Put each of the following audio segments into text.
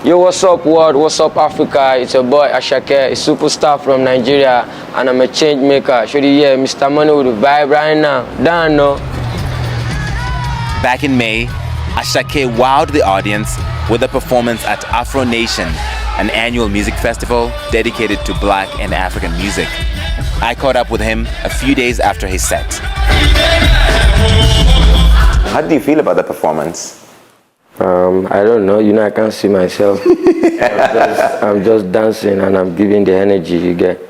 Yo, what's up world? What's up Africa? It's your boy Asake, a superstar from Nigeria, and I'm a change maker. Should you hear Mr. Money with the vibe right now? Don't know. Back in May, Asake wowed the audience with a performance at Afro Nation, an annual music festival dedicated to Black and African music. I caught up with him a few days after his set. How did you feel about the performance? I don't know. You know, I can't see myself. I'm just dancing and I'm giving the energy you get.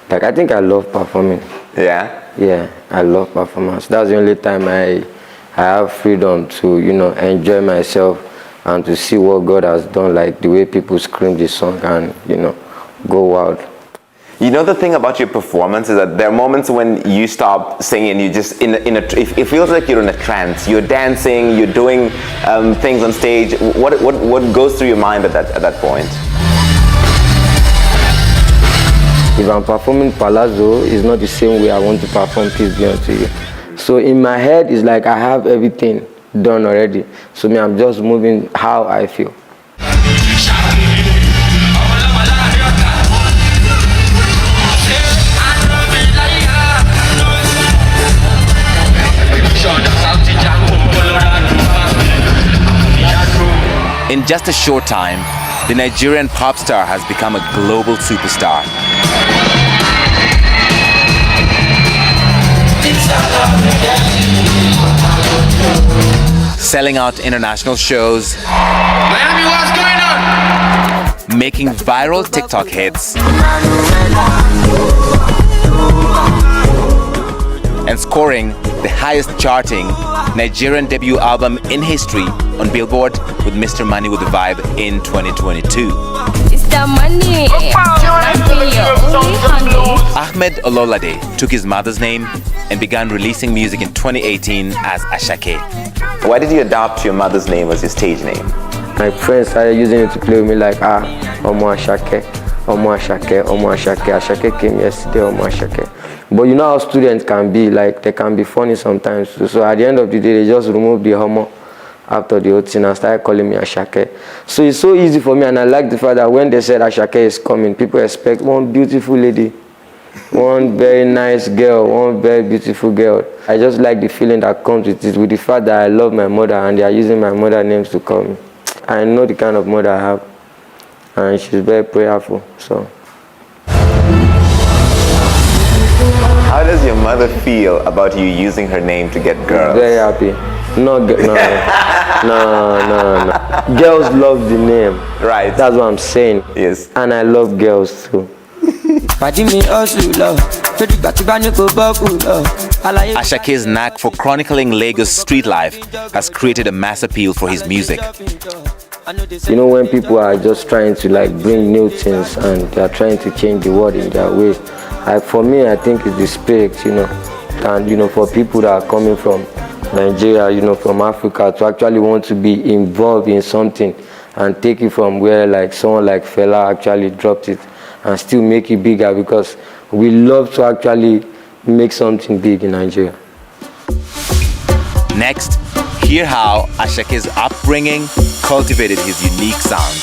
Like, I think I love performing. Yeah? Yeah, I love performance. That's the only time I have freedom to, you know, enjoy myself and to see what God has done, like the way people scream the song and, you know, go wild. You know, the thing about your performance is that there are moments when you stop singing, you just it feels like you're in a trance. You're dancing, you're doing things on stage. What goes through your mind at that point? If I'm performing Palazzo, it's not the same way I want to perform Peace Be Unto You. So in my head, it's like I have everything done already. So me, I'm just moving how I feel. In just a short time, the Nigerian pop star has become a global superstar. Selling out international shows, Miami, what's going on? making viral TikTok hits, and scoring the highest charting Nigerian debut album in history on Billboard with Mr. Money with the Vibe in 2022. It's the money. Ahmed Olamide took his mother's name and began releasing music in 2018 as Asake. Why did you adopt your mother's name as your stage name? My friends started using it to play with me like, Omo Asake, Omo Asake, Omo Asake. Asake came yesterday, Omo Asake. But you know how students can be, like they can be funny sometimes. So at the end of the day, they just remove the homo after the whole thing and started calling me Asake. So it's so easy for me, and I like the fact that when they said Asake is coming, people expect one beautiful lady, one very nice girl, one very beautiful girl. I just like the feeling that comes with it, with the fact that I love my mother and they are using my mother's names to call me. I know the kind of mother I have, and she's very prayerful, so. How does your mother feel about you using her name to get girls? Very happy. No. Girls love the name. Right. That's what I'm saying. Yes. And I love girls too. Ashake's knack for chronicling Lagos street life has created a mass appeal for his music. You know, when people are just trying to like bring new things and they are trying to change the world in their way, for me, I think it's the spirit, you know. And, you know, for people that are coming from Nigeria, you know, from Africa, to actually want to be involved in something and take it from where like someone like Fela actually dropped it and still make it bigger, because we love to actually make something big in Nigeria. Next, hear how Ashake's upbringing cultivated his unique sound.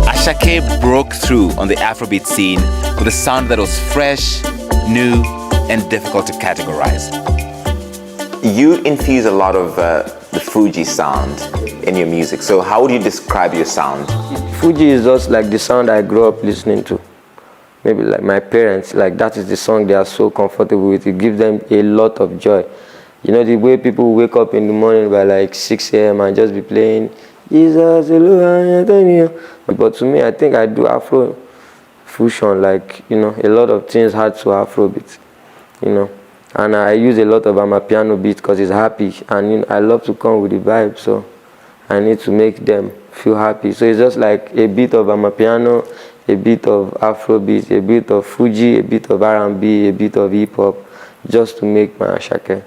Asake broke through on the Afrobeat scene with a sound that was fresh, new, and difficult to categorize. You infuse a lot of the Fuji sound in your music. So how would you describe your sound? Fuji is just like the sound I grew up listening to. Maybe like my parents, like that is the song they are so comfortable with. It gives them a lot of joy. You know, the way people wake up in the morning by like 6 a.m. and just be playing Jesus, Antonio. But to me, I think I do Afro fusion, like, you know, a lot of things had to Afrobeats, you know. And I use a lot of amapiano beats because it's happy, and you know, I love to come with the vibe, so I need to make them feel happy. So it's just like a bit of amapiano, a bit of Afrobeat, a bit of Fuji, a bit of R&B, a bit of hip-hop, just to make my Asake.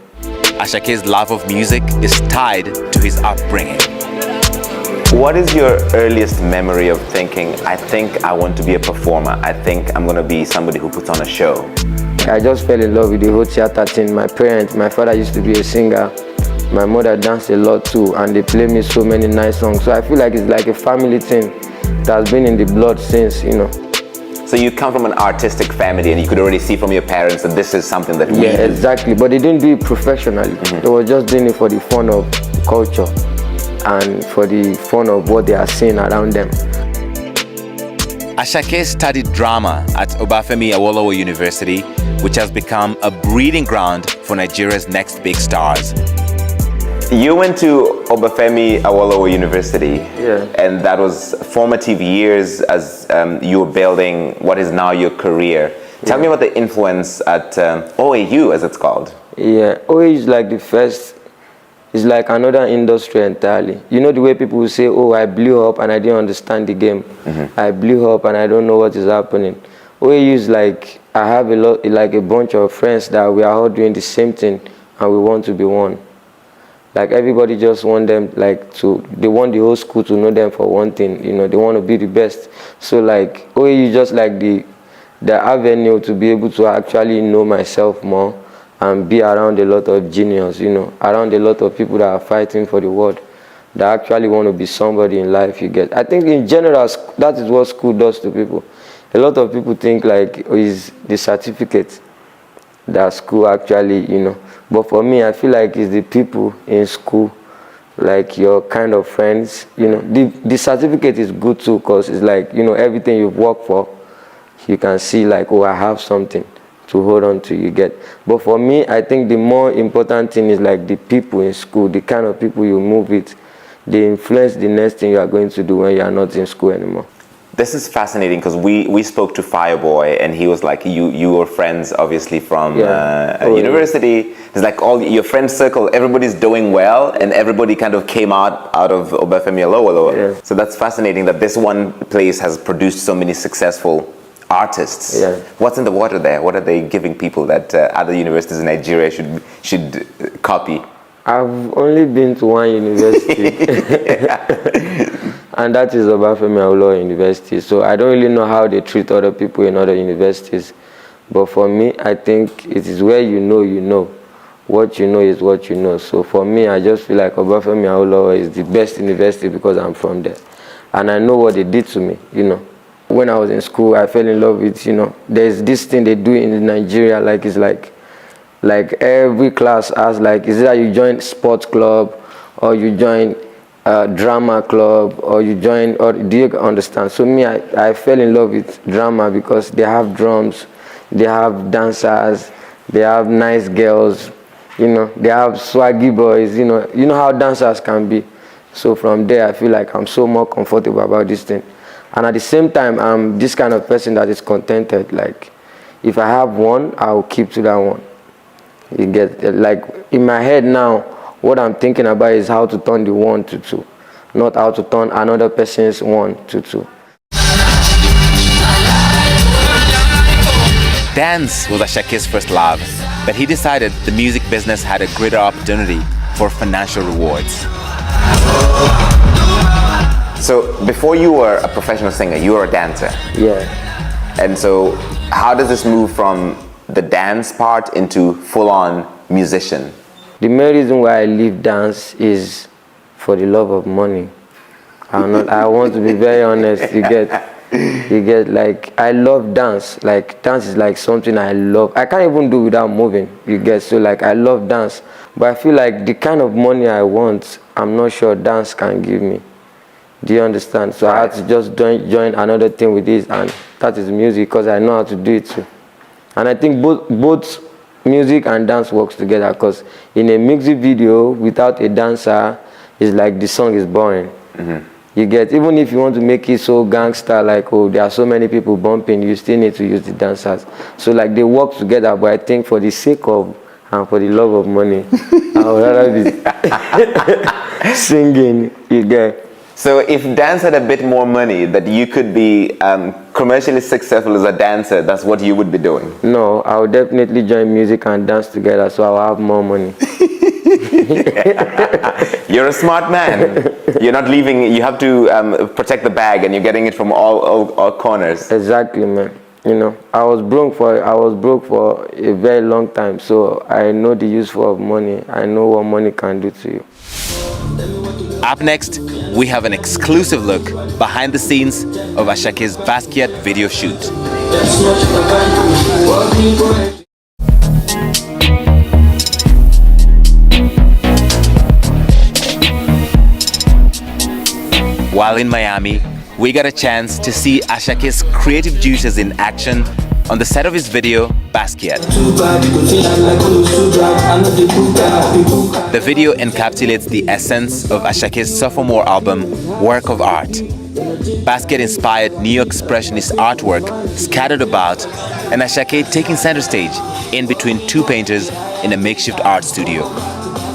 Ashake's love of music is tied to his upbringing. What is your earliest memory of thinking, I think I want to be a performer, I think I'm going to be somebody who puts on a show? I just fell in love with the whole theater thing. My parents, my father used to be a singer. My mother danced a lot too, and they play me so many nice songs. So I feel like it's like a family thing that's been in the blood since, you know. So you come from an artistic family, and you could already see from your parents that this is something that we Yeah, exactly. But they didn't do it professionally. They were just doing it for the fun of culture and for the fun of what they are seeing around them. Asake studied drama at Obafemi Awolowo University, which has become a breeding ground for Nigeria's next big stars. You went to Obafemi Awolowo University, and that was formative years as you were building what is now your career. Tell me about the influence at OAU, as it's called. Yeah, OAU is like the first, it's like another industry entirely. You know the way people will say, oh, I blew up and I didn't understand the game. I blew up and I don't know what is happening. OAU is like, I have a bunch of friends that we are all doing the same thing and we want to be one. Like everybody just want them they want the whole school to know them for one thing, you know, they want to be the best. So like OAU just like the avenue to be able to actually know myself more and be around a lot of genius, you know, around a lot of people that are fighting for the world, that actually want to be somebody in life, you get. I think in general, that is what school does to people. A lot of people think like is the certificate that school actually, you know. But for me, I feel like it's the people in school, like your kind of friends, you know. The certificate is good too because it's like, you know, everything you've worked for, you can see like, oh, I have something to hold on to, you get. But for me, I think the more important thing is like the people in school, the kind of people you move with, they influence the next thing you are going to do when you are not in school anymore. This is fascinating because we spoke to Fireboy, and he was like, you were friends obviously from university. It's like all your friend circle, everybody's doing well, and everybody kind of came out of Obafemi Awolowo. Yeah. So that's fascinating that this one place has produced so many successful artists. Yeah. What's in the water there? What are they giving people that other universities in Nigeria should copy? I've only been to one university. And that is Obafemi Awolowo University. So I don't really know how they treat other people in other universities. But for me, I think it is where you know. What you know is what you know. So for me, I just feel like Obafemi Awolowo is the best university because I'm from there. And I know what they did to me, you know. When I was in school, I fell in love with, you know, there's this thing they do in Nigeria, like it's like every class has like, is it that you join sports club or you join drama club or you join, or do you understand? So me, I fell in love with drama because they have drums, they have dancers, they have nice girls, you know, they have swaggy boys, you know how dancers can be. So from there, I feel like I'm so more comfortable about this thing. And at the same time, I'm this kind of person that is contented. Like, if I have one, I'll keep to that one. You get, like, in my head now, what I'm thinking about is how to turn the 1 to 2, not how to turn another person's 1 to 2. Dance was Asake's first love, but he decided the music business had a greater opportunity for financial rewards. So before you were a professional singer, you were a dancer. Yeah. And so how does this move from the dance part into full-on musician? The main reason why I leave dance is for the love of money. I want to be very honest. You get like, I love dance. Like, dance is like something I love. I can't even do without moving. You get, so like I love dance, but I feel like the kind of money I want, I'm not sure dance can give me. Do you understand? So I had to just join another thing with this, and that is music, because I know how to do it too. And I think both music and dance works together, because in a music video without a dancer, it's like the song is boring. Mm-hmm. You get, even if you want to make it so gangster, like, oh, there are so many people bumping, you still need to use the dancers. So like they work together, but I think for the sake of and for the love of money, I would rather be singing. You get. So if dance had a bit more money, that you could be commercially successful as a dancer, that's what you would be doing? No, I would definitely join music and dance together, so I'll have more money. You're a smart man. You're not leaving, you have to protect the bag, and you're getting it from all corners. Exactly, man. You know, I was broke for a very long time, so I know the use of money. I know what money can do to you. Up next, we have an exclusive look behind the scenes of Asake's Basquiat video shoot. While in Miami, we got a chance to see Asake's creative juices in action on the set of his video, Basquiat. The video encapsulates the essence of Asake's sophomore album, Work of Art. Basquiat-inspired neo-expressionist artwork scattered about, and Asake taking center stage in between two painters in a makeshift art studio.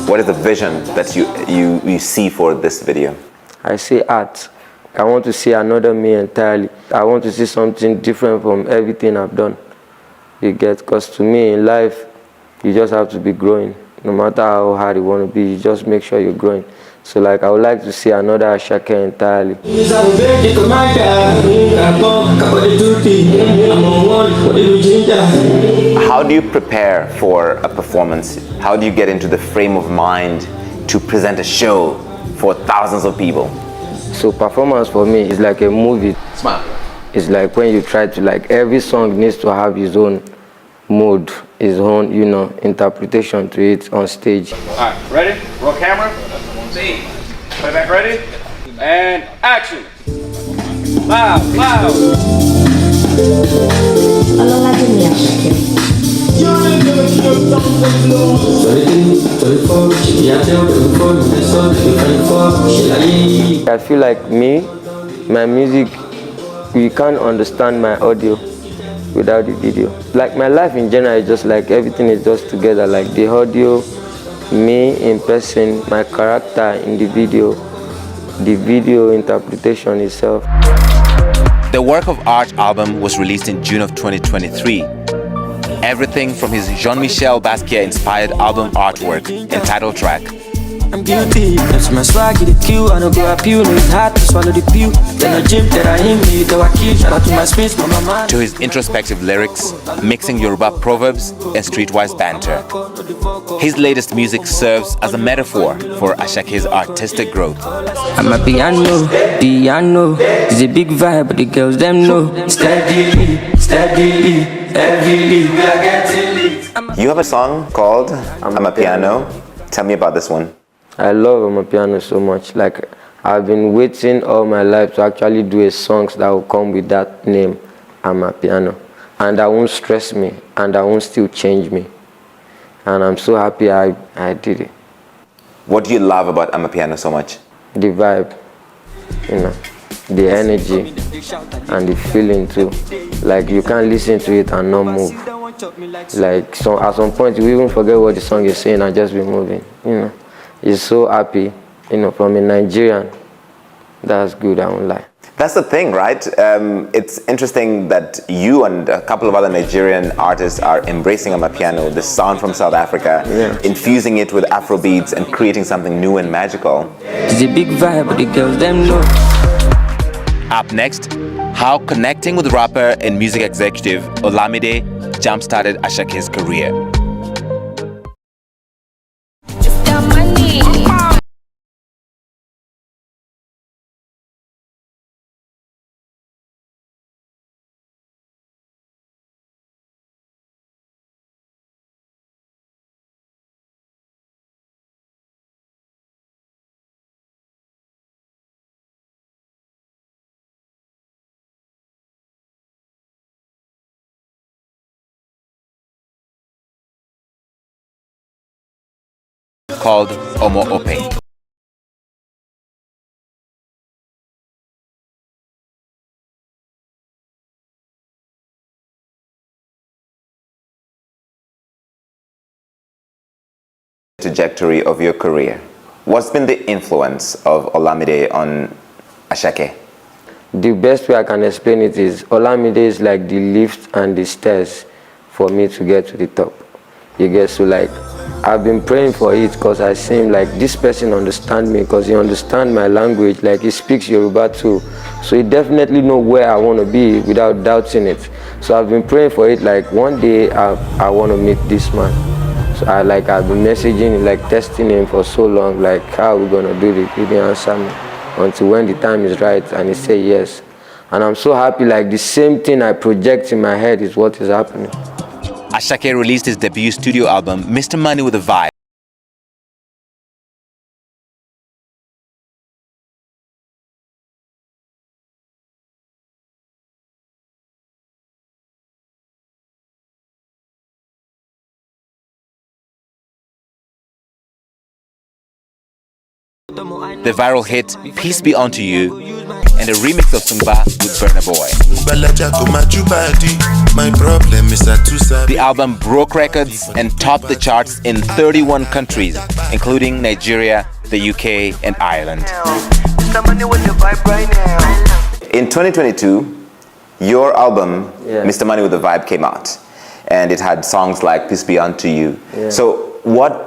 What is the vision that you see for this video? I see art. I want to see another me entirely. I want to see something different from everything I've done. You get, because to me in life, you just have to be growing. No matter how hard you want to be, you just make sure you're growing. So like, I would like to see another Asake entirely. How do you prepare for a performance? How do you get into the frame of mind to present a show for thousands of people? So performance for me is like a movie. Smile. It's like when you try to, like, every song needs to have its own mood, its own, you know, interpretation to it on stage. All right, ready? Roll camera. See. Playback ready? And action. Loud, loud. I feel like my music, you can't understand my audio without the video. Like my life in general is just like everything is just together, like the audio, me in person, my character in the video interpretation itself. The Work of Art album was released in June of 2023. Everything from his Jean-Michel Basquiat-inspired album artwork and title track. I'm guilty, that's my swag, the queue. I don't go appeal, no, it's hard to swallow the pew. Then I gym that I aim me, though I kill. Shout out to my space, my mama. To his introspective lyrics, mixing Yoruba proverbs and streetwise banter. His latest music serves as a metaphor for Asake's artistic growth. I'm a piano is a big vibe, but the girls them know. Steadily, heavily, we are getting lit. You have a song called I'm a Piano. Tell me about this one. I love Amapiano so much. Like, I've been waiting all my life to actually do a song that will come with that name, Amapiano. And that won't stress me, and that won't still change me. And I'm so happy I did it. What do you love about I'm a Piano so much? The vibe, you know, the energy, and the feeling too. Like, you can't listen to it and not move. Like, so at some point, you even forget what the song is saying and just be moving, you know. It's so happy, you know, from a Nigerian. That's good, I won't lie. That's the thing, right? It's interesting that you and a couple of other Nigerian artists are embracing Amapiano, the sound from South Africa, infusing it with Afrobeats and creating something new and magical. It's a big vibe, but the girls them know. Up next, how connecting with rapper and music executive Olamide jump-started Asake's career. Called Omo Ope. Trajectory of your career. What's been the influence of Olamide on Asake? The best way I can explain it is Olamide is like the lift and the stairs for me to get to the top. You get, so like, I've been praying for it because I seem like this person understands me, because he understands my language, like he speaks Yoruba too. So he definitely knows where I want to be without doubting it. So I've been praying for it, like one day I want to meet this man. So I've been messaging him, like testing him for so long, like how are we gonna do this? He didn't answer me until when the time is right, and he said yes. And I'm so happy, like the same thing I project in my head is what is happening. Asake released his debut studio album, Mr. Money with a Vibe. The viral hit, Peace Be Unto You, and a remix of Sungba with Burna Boy. The album broke records and topped the charts in 31 countries, including Nigeria, the UK, and Ireland. In 2022, your album, Mr. Money with the Vibe, came out. And it had songs like Peace Be Unto You. Yeah. So what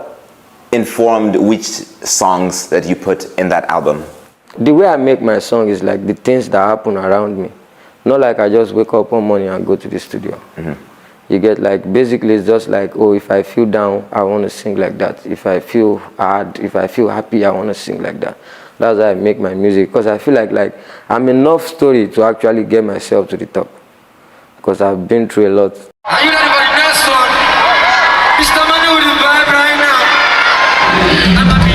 informed which songs that you put in that album? The way I make my song is like the things that happen around me. Not like I just wake up one morning and go to the studio. You get, like, basically it's just like, oh, if I feel down, I want to sing like that. If I feel hard, if I feel happy, I want to sing like that. That's how I make my music, because I feel like I'm enough story to actually get myself to the top. Because I've been through a lot. Are you ready for the next one? Mr. Money with the Vibe right now. I'm happy,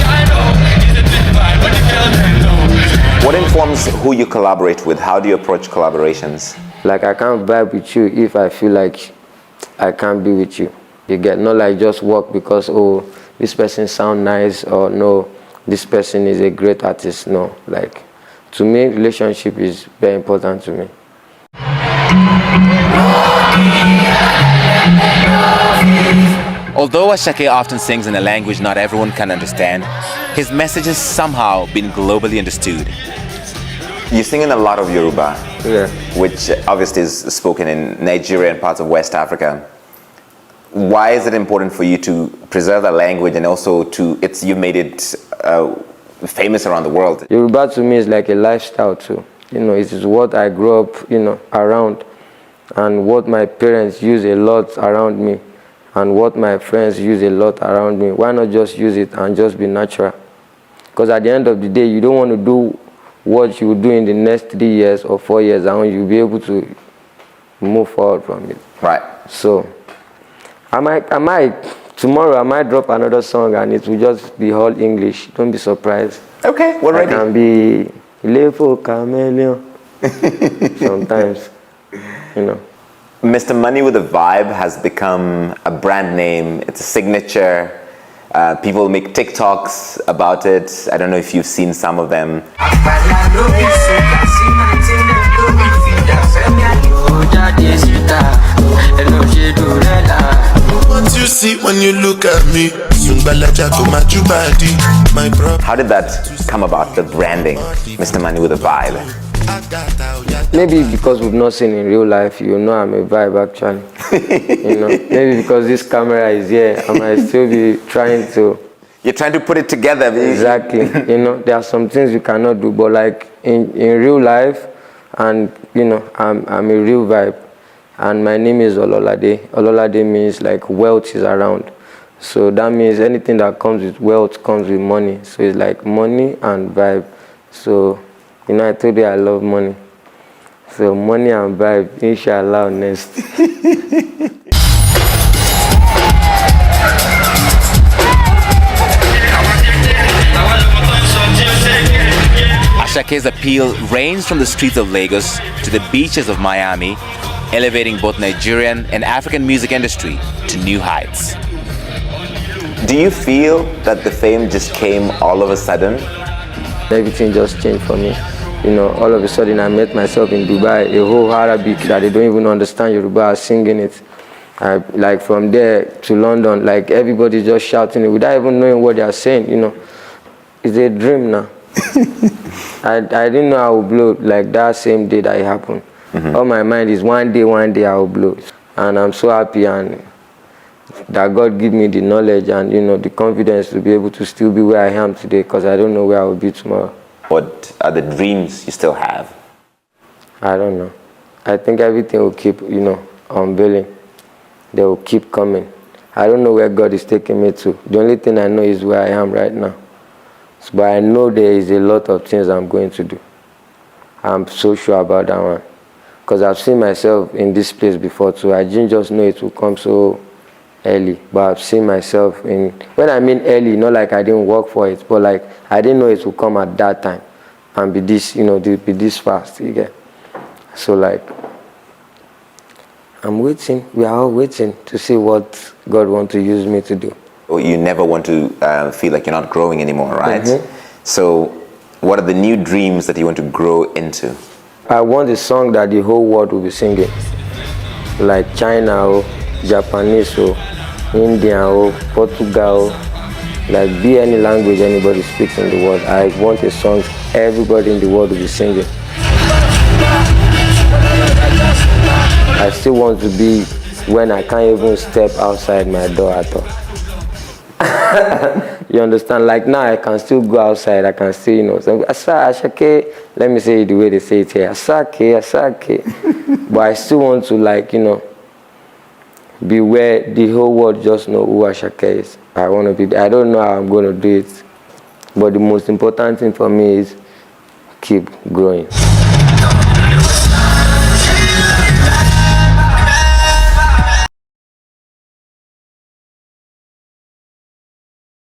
I know. It's a big vibe, but the girls ain't know. What informs who you collaborate with? How do you approach collaborations? Like, I can't vibe with you if I feel like I can't be with you. You get, not like just work because, oh, this person sound nice, or no, this person is a great artist. No, like, to me, relationship is very important to me. Although Asake often sings in a language not everyone can understand, his message has somehow been globally understood. You sing in a lot of Yoruba, which obviously is spoken in Nigeria and parts of West Africa. Why is it important for you to preserve that language, and also you made it famous around the world? Yoruba to me is like a lifestyle too. You know, it is what I grew up, around, and what my parents use a lot around me, and what my friends use a lot around me. Why not just use it and just be natural? Because at the end of the day, you don't want to do what you will do in the next 3 years or 4 years, and you'll be able to move forward from it. Right. So, tomorrow I might drop another song and it will just be all English. Don't be surprised. Okay, we're ready. I can be Lepo Chameleon sometimes, Mr. Money with a Vibe has become a brand name. It's a signature. People make TikToks about it. I don't know if you've seen some of them. What you see when you look at me? How did that come about, the branding, Mr. Money with a Vibe? Maybe because we've not seen in real life, I'm a vibe actually. Maybe because this camera is here, I might still be trying to. You're trying to put it together. Exactly. There are some things you cannot do, but like in real life, and I'm a real vibe, and my name is Olamide. Olamide means like wealth is around. So that means anything that comes with wealth comes with money. So it's like money and vibe. So I told you I love money. So money and vibe, inshallah, next. Asake's appeal ranged from the streets of Lagos to the beaches of Miami, elevating both Nigerian and African music industry to new heights. Do you feel that the fame just came all of a sudden? Everything just changed for me. All of a sudden I met myself in Dubai, a whole Arabic that they don't even understand Yoruba, singing it. Like from there to London, like everybody just shouting it without even knowing what they are saying, It's a dream now. I didn't know I would blow like that same day that it happened. All my mind is one day I will blow. And I'm so happy and that God give me the knowledge and the confidence to be able to still be where I am today, because I don't know where I will be tomorrow. What are the dreams you still have? I don't know. I think everything will keep, unveiling. They will keep coming. I don't know where God is taking me to. The only thing I know is where I am right now. But I know there is a lot of things I'm going to do. I'm so sure about that one. Because I've seen myself in this place before too. I didn't just know it would come so early. But I've seen myself in, when I mean early, not like I didn't work for it, but like I didn't know it would come at that time and be this, be this fast, you get. So like, I'm waiting. We are all waiting to see what God wants to use me to do. You never want to feel like you're not growing anymore, right? Mm-hmm. So what are the new dreams that you want to grow into? I want a song that the whole world will be singing. Like China, or Japanese, or India, or Portugal, like be any language anybody speaks in the world. I want a song everybody in the world will be singing. I still want to be when I can't even step outside my door at all. You understand? Like now I can still go outside, I can still, so Asake, let me say it the way they say it here. Asake. But I still want to be where the whole world just know who Asake is. I want to be there. I don't know how I'm going to do it. But the most important thing for me is keep growing.